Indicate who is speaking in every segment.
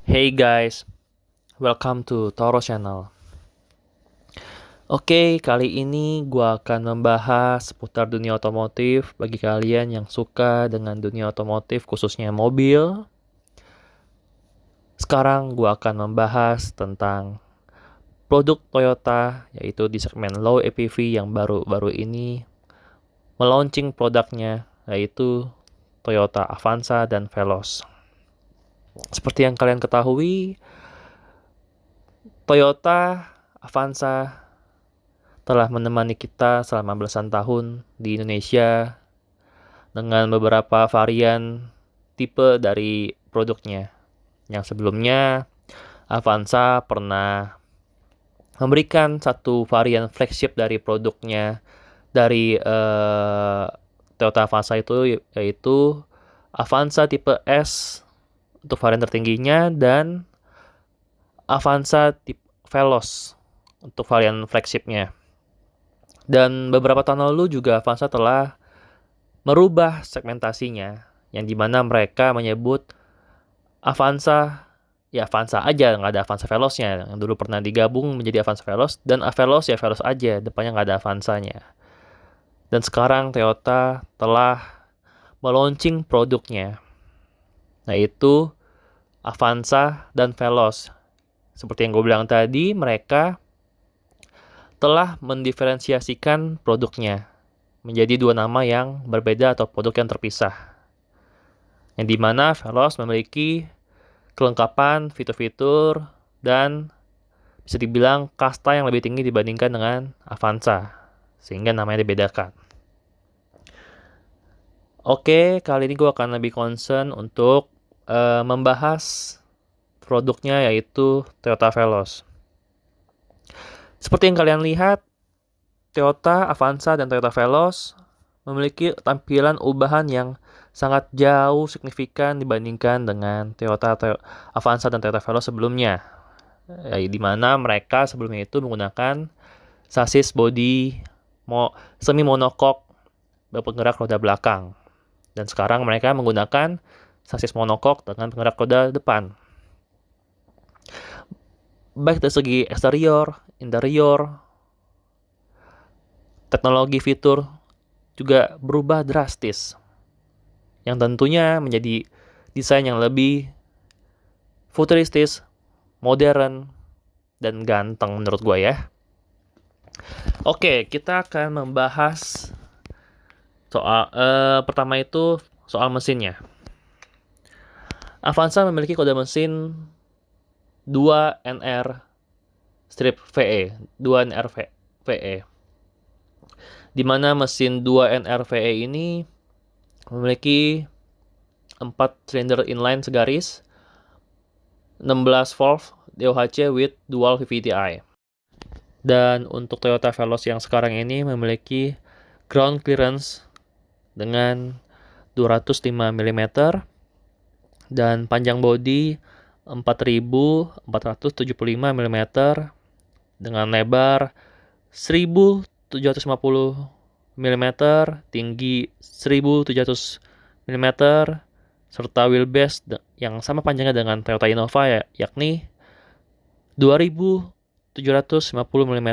Speaker 1: Hey guys, welcome to Toro Channel. Oke, kali ini gua akan membahas seputar dunia otomotif bagi kalian yang suka dengan dunia otomotif khususnya mobil. Sekarang gua akan membahas tentang produk Toyota yaitu di segmen low APV yang baru-baru ini melaunching produknya yaitu Toyota Avanza dan Veloz. Seperti yang kalian ketahui, Toyota Avanza telah menemani kita selama belasan tahun di Indonesia dengan beberapa varian tipe dari produknya. Yang sebelumnya, Avanza pernah memberikan satu varian flagship dari produknya dari Toyota Avanza itu yaitu Avanza tipe S untuk varian tertingginya dan Avanza tipe Veloz untuk varian flagshipnya. Dan beberapa tahun lalu juga Avanza telah merubah segmentasinya, yang dimana mereka menyebut Avanza, ya Avanza aja, nggak ada Avanza Veloznya, yang dulu pernah digabung menjadi Avanza Veloz, dan Aveloz ya Veloz aja, depannya nggak ada Avanzanya. Dan sekarang Toyota telah melaunching produknya, yaitu Avanza dan Veloz. Seperti yang gue bilang tadi, mereka telah mendiferensiasikan produknya menjadi dua nama yang berbeda atau produk yang terpisah. Yang dimana Veloz memiliki kelengkapan, fitur-fitur, dan bisa dibilang kasta yang lebih tinggi dibandingkan dengan Avanza, sehingga namanya dibedakan. Oke, kali ini gue akan lebih concern untuk membahas produknya yaitu Toyota Veloz. Seperti yang kalian lihat, Toyota Avanza dan Toyota Veloz memiliki tampilan ubahan yang sangat jauh signifikan dibandingkan dengan Toyota Avanza dan Toyota Veloz sebelumnya. Di mana mereka sebelumnya itu menggunakan sasis bodi semi monokok berpenggerak roda belakang. Dan sekarang mereka menggunakan sasis monokok dengan penggerak roda depan. Baik dari segi eksterior, interior, teknologi fitur juga berubah drastis. Yang tentunya menjadi desain yang lebih futuristis, modern, dan ganteng menurut gue ya. Oke, kita akan membahas soal pertama itu soal mesinnya. Avanza memiliki kode mesin 2NR-VE, 2NR-VE. Di mana mesin 2NR-VE ini memiliki 4 silinder inline segaris, 16 valve DOHC with dual VVT-i. Dan untuk Toyota Veloz yang sekarang ini memiliki ground clearance dengan 205 mm dan panjang bodi 4.475 mm dengan lebar 1.750 mm, tinggi 1.700 mm, serta wheelbase yang sama panjangnya dengan Toyota Innova yakni 2.750 mm.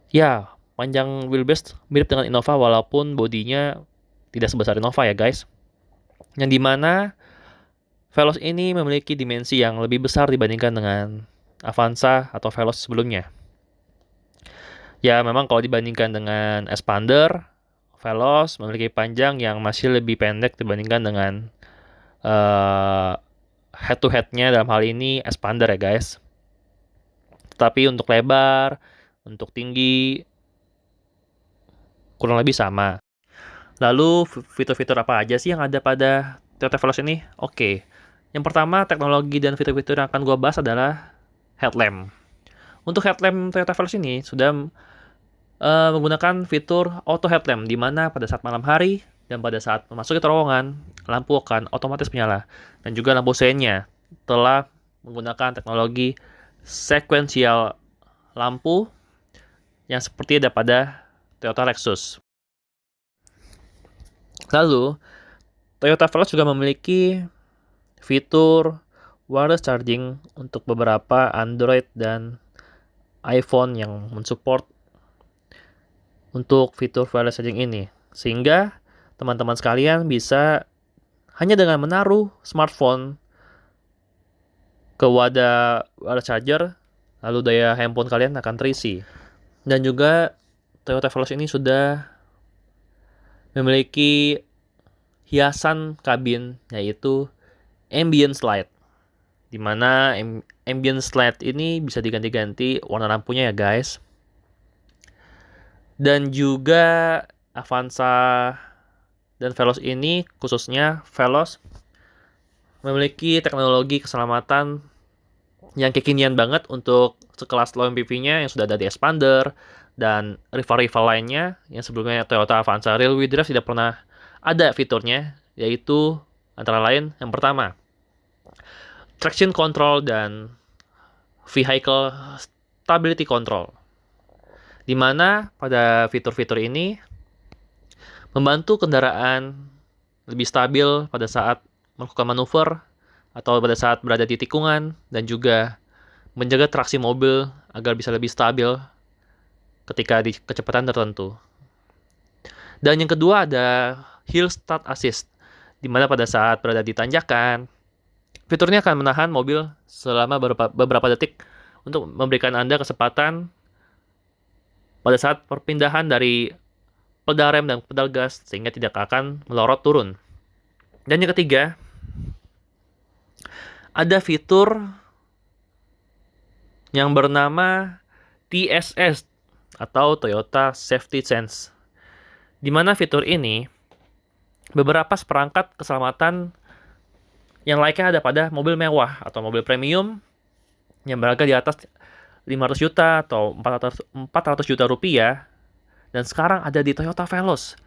Speaker 1: Ya, panjang wheelbase mirip dengan Innova walaupun bodinya tidak sebesar Innova ya guys. Yang dimana Veloz ini memiliki dimensi yang lebih besar dibandingkan dengan Avanza atau Veloz sebelumnya. Ya memang kalau dibandingkan dengan Expander, Veloz memiliki panjang yang masih lebih pendek dibandingkan dengan head-to-headnya dalam hal ini Expander ya guys. Tapi untuk lebar, untuk tinggi, kurang lebih sama. Lalu fitur-fitur apa aja sih yang ada pada Toyota Veloz ini? Oke, yang pertama teknologi dan fitur-fitur yang akan gue bahas adalah headlamp. Untuk headlamp Toyota Veloz ini sudah menggunakan fitur auto headlamp, di mana pada saat malam hari dan pada saat memasuki terowongan, lampu akan otomatis menyala. Dan juga lampu seinnya telah menggunakan teknologi sekuensial lampu yang seperti ada pada Toyota Lexus. Lalu, Toyota Veloz juga memiliki fitur wireless charging untuk beberapa Android dan iPhone yang mensupport untuk fitur wireless charging ini. Sehingga teman-teman sekalian bisa hanya dengan menaruh smartphone ke wadah wireless charger, lalu daya handphone kalian akan terisi. Dan juga Toyota Veloz ini sudah memiliki hiasan kabin, yaitu ambience light, di mana ambience light ini bisa diganti-ganti warna lampunya ya guys. Dan juga Avanza dan Veloz ini, khususnya Veloz, memiliki teknologi keselamatan yang kekinian banget untuk sekelas low MPV-nya yang sudah ada di Expander dan rival-rival lainnya yang sebelumnya Toyota Avanza Railway Drive tidak pernah ada fiturnya, yaitu antara lain yang pertama, traction control dan vehicle stability control, di mana pada fitur-fitur ini membantu kendaraan lebih stabil pada saat melakukan manuver atau pada saat berada di tikungan, dan juga menjaga traksi mobil agar bisa lebih stabil ketika di kecepatan tertentu. Dan yang kedua ada Hill Start Assist, di mana pada saat berada di tanjakan, fiturnya akan menahan mobil selama beberapa detik untuk memberikan Anda kesempatan pada saat perpindahan dari pedal rem dan pedal gas sehingga tidak akan melorot turun. Dan yang ketiga, ada fitur yang bernama TSS atau Toyota Safety Sense, di mana fitur ini beberapa seperangkat keselamatan yang layaknya ada pada mobil mewah atau mobil premium yang berharga di atas 500 juta atau 400 juta rupiah, dan sekarang ada di Toyota Veloz.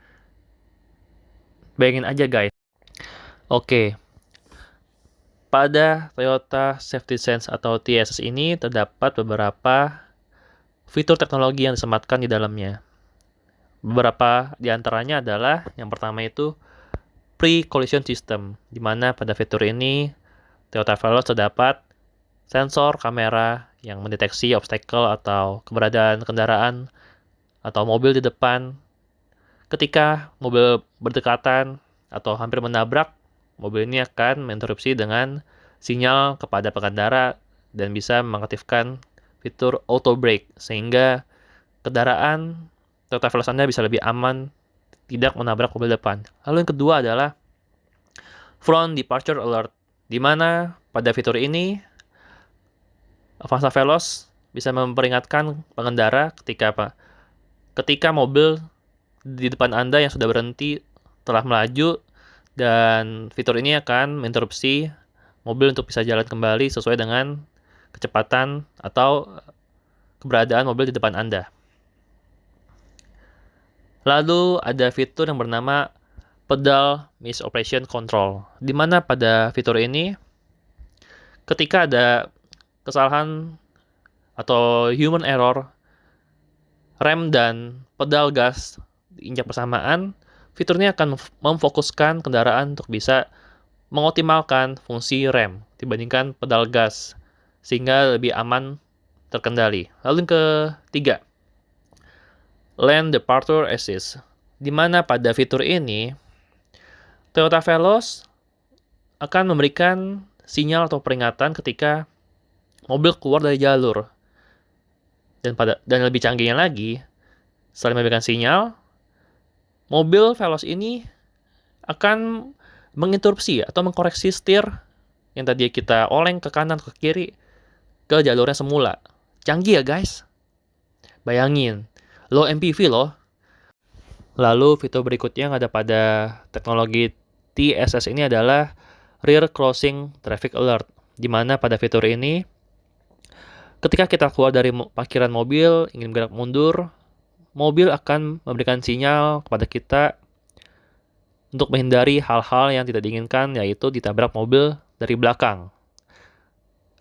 Speaker 1: Bayangin aja guys. Oke. Pada Toyota Safety Sense atau TSS ini terdapat beberapa fitur teknologi yang disematkan di dalamnya. Beberapa di antaranya adalah yang pertama itu pre-collision system, di mana pada fitur ini Toyota Veloz terdapat sensor kamera yang mendeteksi obstacle atau keberadaan kendaraan atau mobil di depan. Ketika mobil berdekatan atau hampir menabrak, mobil ini akan menginterupsi dengan sinyal kepada pengendara dan bisa mengaktifkan fitur auto brake sehingga kendaraan Toyota Veloz Anda bisa lebih aman tidak menabrak mobil depan. Lalu yang kedua adalah front departure alert, di mana pada fitur ini Avanza Veloz bisa memperingatkan pengendara ketika mobil di depan Anda yang sudah berhenti telah melaju, dan fitur ini akan menginterupsi mobil untuk bisa jalan kembali sesuai dengan kecepatan atau keberadaan mobil di depan Anda. Lalu ada fitur yang bernama pedal misoperation control, di mana pada fitur ini ketika ada kesalahan atau human error, rem dan pedal gas diinjak bersamaan, fiturnya akan memfokuskan kendaraan untuk bisa mengoptimalkan fungsi rem dibandingkan pedal gas sehingga lebih aman terkendali. Lalu yang ketiga, lane departure assist, di mana pada fitur ini Toyota Veloz akan memberikan sinyal atau peringatan ketika mobil keluar dari jalur. Dan lebih canggihnya lagi, selain memberikan sinyal, mobil Veloz ini akan menginterupsi atau mengkoreksi setir yang tadi kita oleng ke kanan ke kiri ke jalurnya semula. Canggih ya guys. Bayangin, low MPV loh. Lalu fitur berikutnya yang ada pada teknologi TSS ini adalah rear crossing traffic alert, di mana pada fitur ini ketika kita keluar dari parkiran mobil ingin bergerak mundur, mobil akan memberikan sinyal kepada kita untuk menghindari hal-hal yang tidak diinginkan, yaitu ditabrak mobil dari belakang.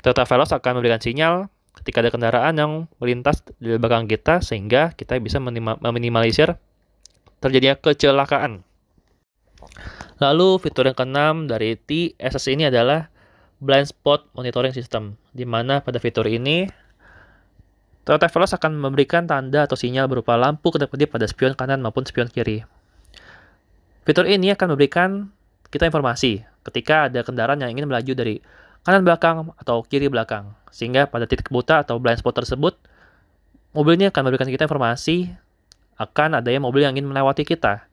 Speaker 1: Toyota Veloz akan memberikan sinyal ketika ada kendaraan yang melintas di belakang kita sehingga kita bisa meminimalisir terjadinya kecelakaan. Lalu fitur yang keenam dari TSS ini adalah Blind Spot Monitoring System, di mana pada fitur ini Toyota Veloz akan memberikan tanda atau sinyal berupa lampu kedap-kedip pada spion kanan maupun spion kiri. Fitur ini akan memberikan kita informasi ketika ada kendaraan yang ingin melaju dari kanan belakang atau kiri belakang, sehingga pada titik buta atau blind spot tersebut, mobil ini akan memberikan kita informasi akan adanya mobil yang ingin melewati kita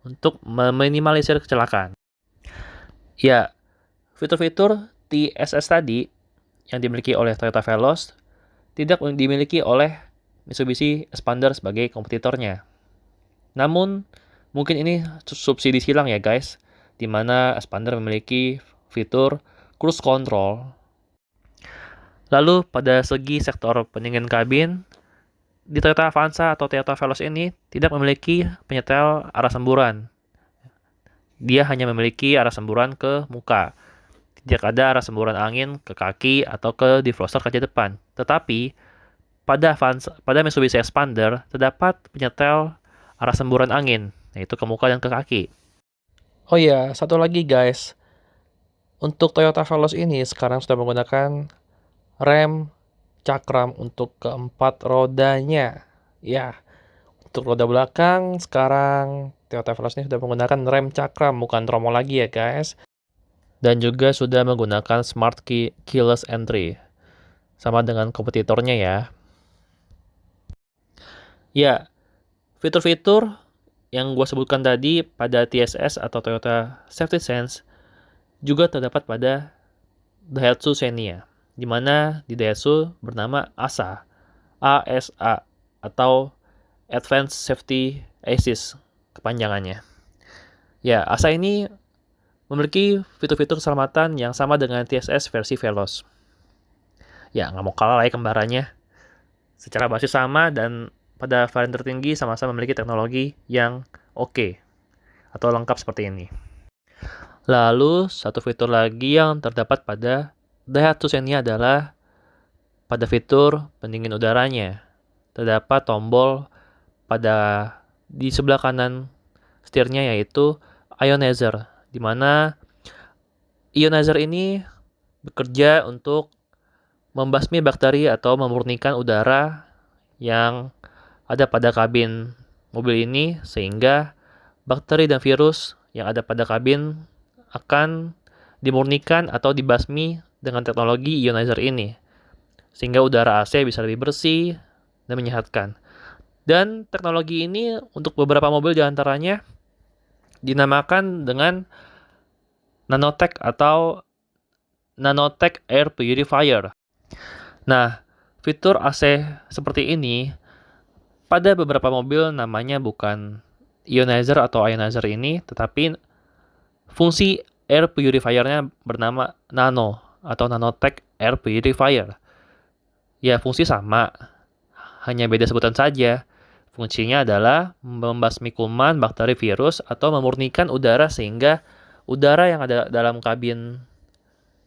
Speaker 1: untuk meminimalisir kecelakaan. Ya, fitur-fitur TSS tadi yang dimiliki oleh Toyota Veloz tidak dimiliki oleh Mitsubishi Expander sebagai kompetitornya. Namun, mungkin ini subsidi silang ya guys, di mana Expander memiliki fitur cruise control. Lalu pada segi sektor pendingin kabin, di Toyota Avanza atau Toyota Veloz ini tidak memiliki penyetel arah semburan. Dia hanya memiliki arah semburan ke muka. Tidak ada arah semburan angin ke kaki atau ke defroster kaca depan. Tetapi pada Mitsubishi Expander terdapat penyetel arah semburan angin, yaitu ke muka dan ke kaki. Oh iya, satu lagi guys. Untuk Toyota Veloz ini sekarang sudah menggunakan rem cakram untuk keempat rodanya. Ya, untuk roda belakang sekarang Toyota Veloz ini sudah menggunakan rem cakram, bukan tromol lagi ya guys. Dan juga sudah menggunakan Smart Keyless Entry, sama dengan kompetitornya ya. Ya, fitur-fitur yang gue sebutkan tadi pada TSS atau Toyota Safety Sense juga terdapat pada Daihatsu Xenia, di mana di Daihatsu bernama ASA, atau Advanced Safety Assist kepanjangannya. Ya, ASA ini memiliki fitur-fitur keselamatan yang sama dengan TSS versi Veloz. Ya, nggak mau kalah lah ya kembarannya. Secara basis sama dan pada varian tertinggi sama-sama memiliki teknologi yang oke atau lengkap seperti ini. Lalu, satu fitur lagi yang terdapat pada Daihatsu Xenia adalah pada fitur pendingin udaranya. Terdapat tombol di sebelah kanan setirnya yaitu ionizer, di mana ionizer ini bekerja untuk membasmi bakteri atau memurnikan udara yang ada pada kabin mobil ini, sehingga bakteri dan virus yang ada pada kabin akan dimurnikan atau dibasmi dengan teknologi ionizer ini, sehingga udara AC bisa lebih bersih dan menyehatkan. Dan teknologi ini untuk beberapa mobil diantaranya dinamakan dengan Nanotech atau Nanotech Air Purifier. Nah, fitur AC seperti ini pada beberapa mobil namanya bukan ionizer atau ionizer ini, tetapi fungsi air purifier-nya bernama Nano atau Nanotech Air Purifier. Ya, fungsi sama, hanya beda sebutan saja. Fungsinya adalah membasmi kuman, bakteri, virus, atau memurnikan udara sehingga udara yang ada dalam kabin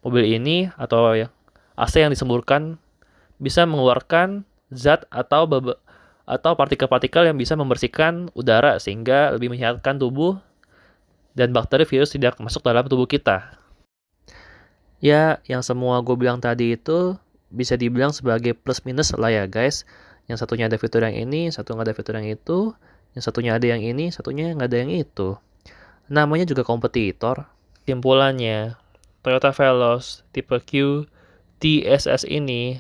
Speaker 1: mobil ini atau AC yang disemburkan bisa mengeluarkan zat atau partikel-partikel yang bisa membersihkan udara sehingga lebih menyehatkan tubuh dan bakteri virus tidak masuk dalam tubuh kita. Ya, yang semua gue bilang tadi itu bisa dibilang sebagai plus minus lah ya guys. Yang satunya ada fitur yang ini, satu nggak ada fitur yang itu. Yang satunya ada yang ini, satunya nggak ada yang itu. Namanya juga kompetitor. Simpulannya, Toyota Veloz tipe Q TSS ini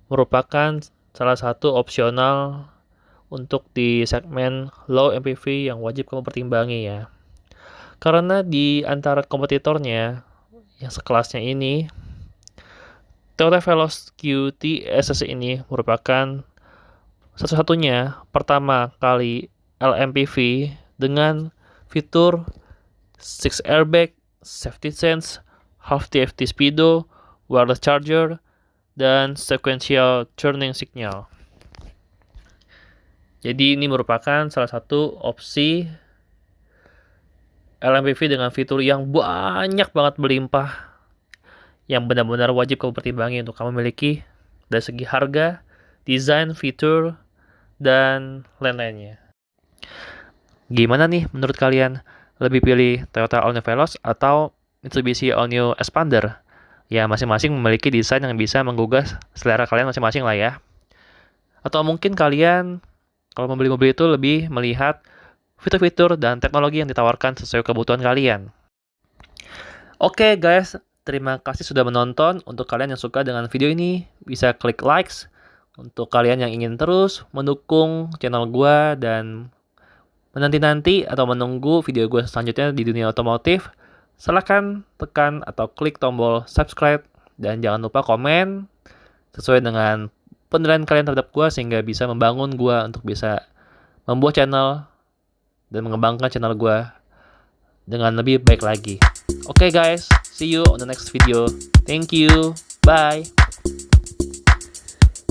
Speaker 1: merupakan salah satu opsional untuk di segmen low MPV yang wajib kamu pertimbangi ya. Karena di antara kompetitornya yang sekelasnya ini, Toyota Veloz Q TSS ini merupakan satu-satunya pertama kali LMPV dengan fitur 6 airbag, safety sense, half TFT speedo, wireless charger, dan sequential turning signal. Jadi ini merupakan salah satu opsi LMPV dengan fitur yang banyak banget berlimpah, yang benar-benar wajib kamu pertimbangi untuk kamu miliki dari segi harga, desain, fitur, dan lain-lainnya. Gimana nih menurut kalian? lebih pilih Toyota All New Veloz atau Mitsubishi All New Expander. Ya, masing-masing memiliki desain yang bisa menggugah selera kalian masing-masing lah ya. Atau mungkin kalian kalau membeli mobil itu lebih melihat fitur-fitur dan teknologi yang ditawarkan sesuai kebutuhan kalian. Oke guys, terima kasih sudah menonton. Untuk kalian yang suka dengan video ini, bisa klik likes. Untuk kalian yang ingin terus mendukung channel gua dan menanti-nanti atau menunggu video gue selanjutnya di dunia otomotif, silahkan tekan atau klik tombol subscribe dan jangan lupa komen sesuai dengan penilaian kalian terhadap gue sehingga bisa membangun gue untuk bisa membuat channel dan mengembangkan channel gue dengan lebih baik lagi. Oke guys, see you on the next video. Thank you. Bye.